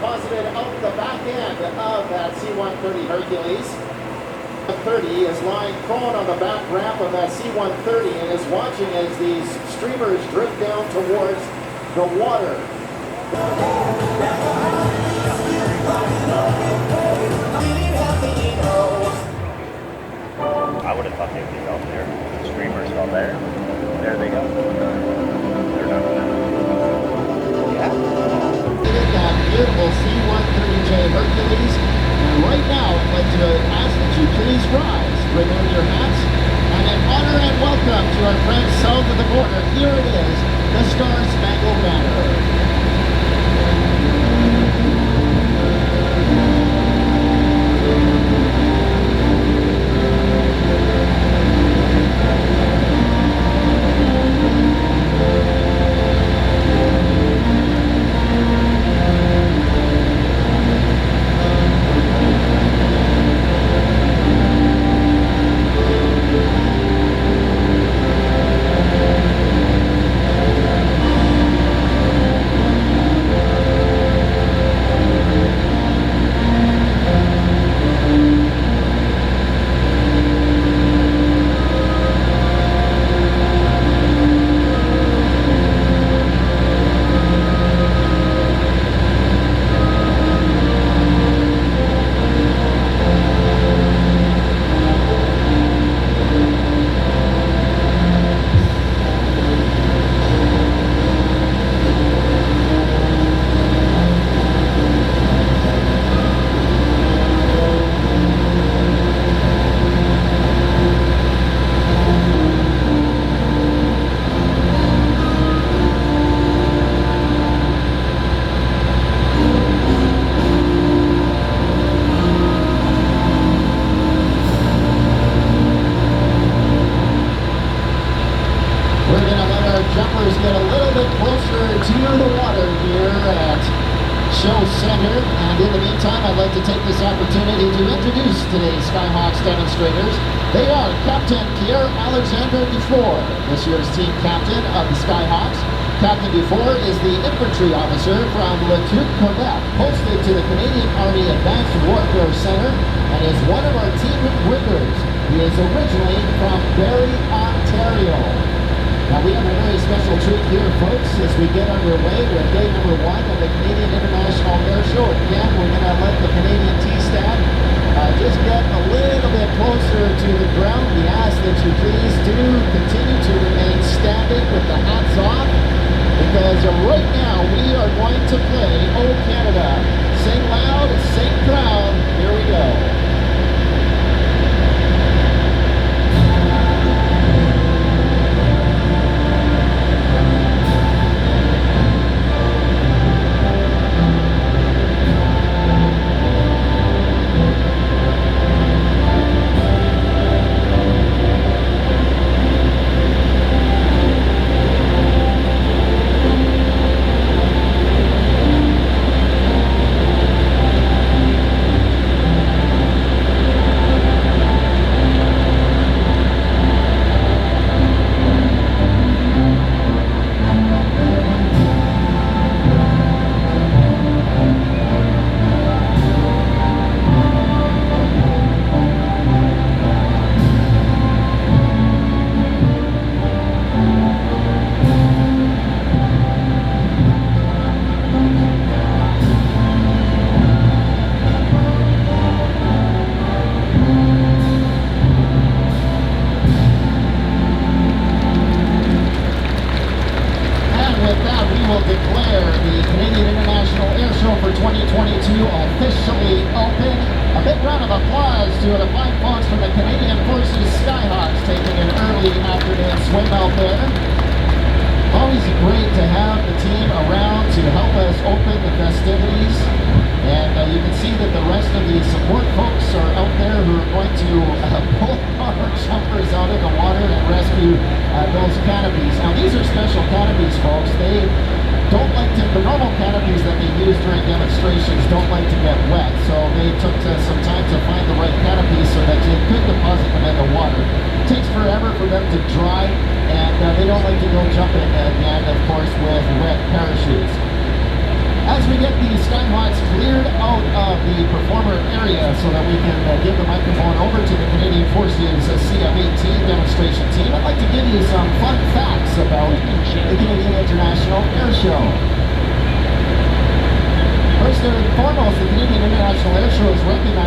deposited out the back end of that C-130 Hercules. The 30 is lying prone on the back ramp of that C-130 and is watching as these streamers drift down towards the water. I would have thought they'd be out there. The streamers out there. There they go. They're done. Yeah. That beautiful C-130J Hercules. And right now, I'd like to ask that you please rise, remove your hats, and in honor and welcome to our friends south of the border, here it is, the Star Spangled Banner. Jumpers get a little bit closer to the water here at Show Center, and in the meantime I'd like to take this opportunity to introduce today's SkyHawks demonstrators. They are Captain Pierre-Alexandre Dufour, this year's team captain of the SkyHawks. Captain Dufour is the infantry officer from Le Truc, Quebec, posted to the Canadian Army Advanced Warfare Center, and is one of our team riggers. He is originally from Barrie, Ontario. Now we have a very special treat here, folks, as we get underway with day number 1 of the Canadian International Air Show. Again, we're going to let the Canadian T-Stand just get a little bit closer to the ground. We ask that you please do continue to remain standing with the hats off, because right now we are going to play Oh Canada. Sing loud, sing proud. Here we go. Declare the Canadian International Air Show for 2022 officially open. A big round of applause to the fine folks from the Canadian Forces SkyHawks taking an early afternoon swim out there. Always great to have the team around to help us open the festivities. And you can see that the rest of the support folks are out there who are going to pull our jumpers out of the water and rescue those canopies. Now these are special canopies, folks. They don't like to, the normal canopies that they use during demonstrations don't like to get wet, so they took some time to find the right canopies so that they could deposit them in the water. It takes forever for them to dry, and they don't like to go jumping again, of course, with wet parachutes. As we get the SkyHawks area so that we can give the microphone over to the Canadian Forces CF-18 demonstration team. I'd like to give you some fun facts about the Canadian International Air Show. First and foremost, the Canadian International Air Show is recognized